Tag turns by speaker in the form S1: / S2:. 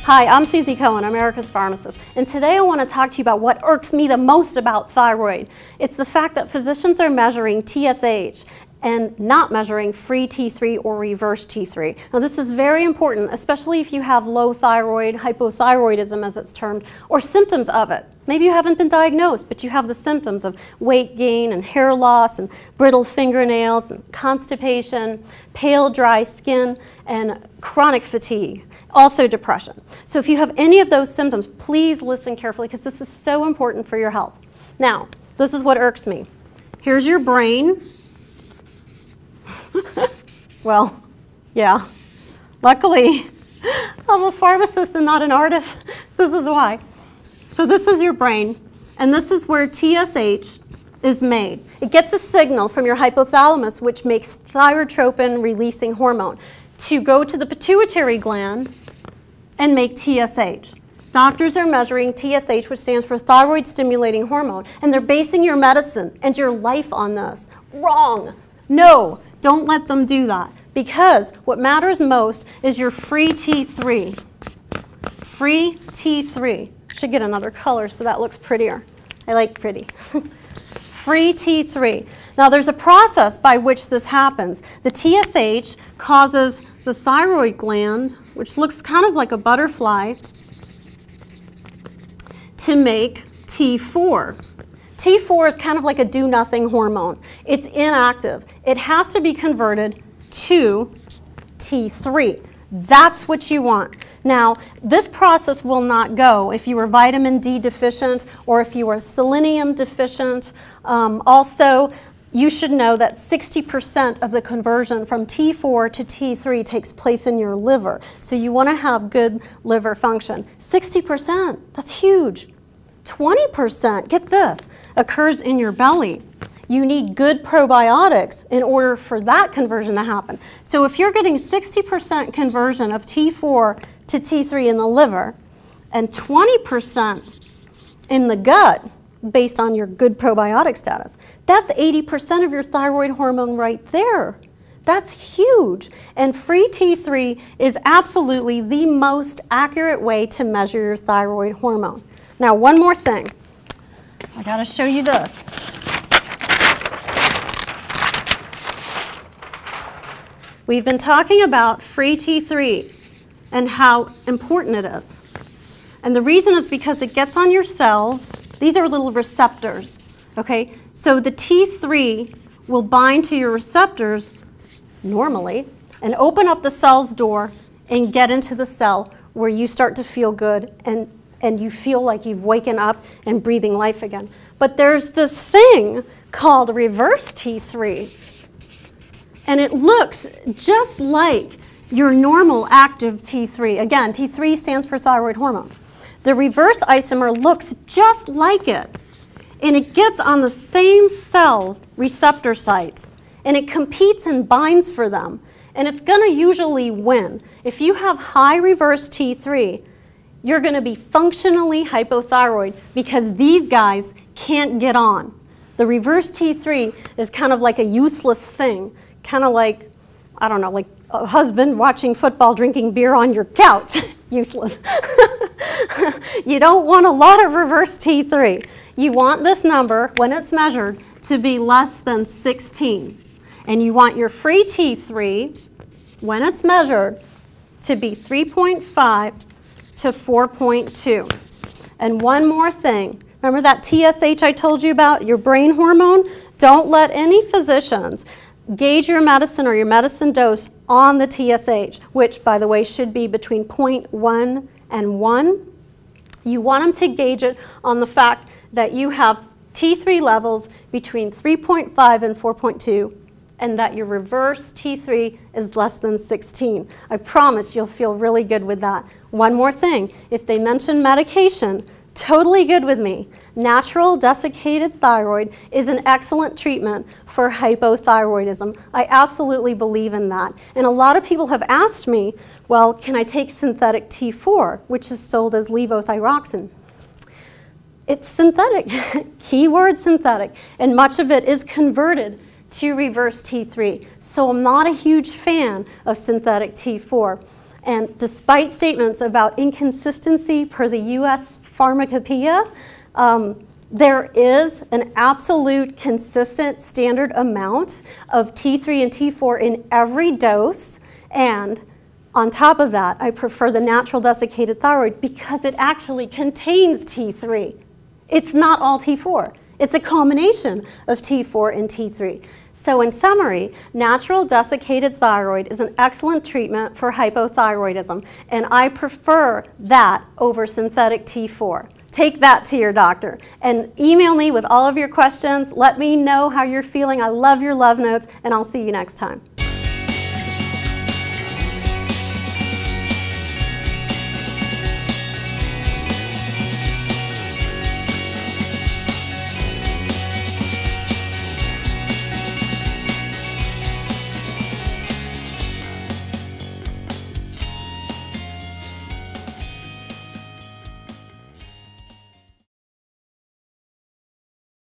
S1: Hi, I'm Susie Cohen, America's Pharmacist, and today I want to talk to you about what irks me the most about thyroid. It's the fact that physicians are measuring TSH and not measuring free T3 or reverse T3. Now this is very important, especially if you have low thyroid, hypothyroidism as it's termed, or symptoms of it. Maybe you haven't been diagnosed, but you have the symptoms of weight gain and hair loss and brittle fingernails and constipation, pale dry skin, and chronic fatigue. Also depression. So if you have any of those symptoms, please listen carefully because this is so important for your health. Now, this is what irks me. Here's your brain. Well, yeah. Luckily, I'm a pharmacist and not an artist. This is why. So this is your brain, and this is where TSH is made. It gets a signal from your hypothalamus, which makes thyrotropin-releasing hormone, to go to the pituitary gland and make TSH. Doctors are measuring TSH, which stands for thyroid stimulating hormone, and they're basing your medicine and your life on this. Wrong. No, don't let them do that, because what matters most is your free T3. Free T3. Should get another color so that looks prettier. I like pretty. Free T3. Now there's a process by which this happens. The TSH causes the thyroid gland, which looks kind of like a butterfly, to make T4. T4 is kind of like a do-nothing hormone. It's inactive. It has to be converted to T3. That's what you want. Now, this process will not go if you are vitamin D deficient or if you are selenium deficient. Also, you should know that 60% of the conversion from T4 to T3 takes place in your liver. So you want to have good liver function. 60%, that's huge. 20%, get this, occurs in your belly. You need good probiotics in order for that conversion to happen. So if you're getting 60% conversion of T4 to T3 in the liver and 20% in the gut based on your good probiotic status, that's 80% of your thyroid hormone right there. That's huge. And free T3 is absolutely the most accurate way to measure your thyroid hormone. Now, one more thing. I gotta show you this. We've been talking about free T3 and how important it is. And the reason is because it gets on your cells. These are little receptors, okay? So the T3 will bind to your receptors normally and open up the cell's door and get into the cell where you start to feel good and you feel like you've waken up and breathing life again. But there's this thing called reverse T3. And it looks just like your normal active T3. Again, T3 stands for thyroid hormone. The reverse isomer looks just like it. And it gets on the same cell receptor sites. And it competes and binds for them. And it's going to usually win. If you have high reverse T3, you're going to be functionally hypothyroid because these guys can't get on. The reverse T3 is kind of like a useless thing. Kind of like, I don't know, like a husband watching football drinking beer on your couch. Useless. You don't want a lot of reverse T3. You want this number, when it's measured, to be less than 16. And you want your free T3, when it's measured, to be 3.5 to 4.2. And one more thing. Remember that TSH I told you about, your brain hormone? Don't let any physicians gauge your medicine or your medicine dose on the TSH, which, by the way, should be between 0.1 and 1. You want them to gauge it on the fact that you have T3 levels between 3.5 and 4.2 and that your reverse T3 is less than 16. I promise you'll feel really good with that. One more thing, if they mention medication, totally good with me. Natural desiccated thyroid is an excellent treatment for hypothyroidism. I absolutely believe in that. And a lot of people have asked me, well, can I take synthetic T4, which is sold as levothyroxine? It's synthetic, keyword synthetic, and much of it is converted to reverse T3. So I'm not a huge fan of synthetic T4. And despite statements about inconsistency per the US Pharmacopoeia, there is an absolute consistent standard amount of T3 and T4 in every dose, and on top of that, I prefer the natural desiccated thyroid because it actually contains T3. It's not all T4. It's a combination of T4 and T3. So in summary, natural desiccated thyroid is an excellent treatment for hypothyroidism, and I prefer that over synthetic T4. Take that to your doctor and email me with all of your questions. Let me know how you're feeling. I love your love notes, and I'll see you next time.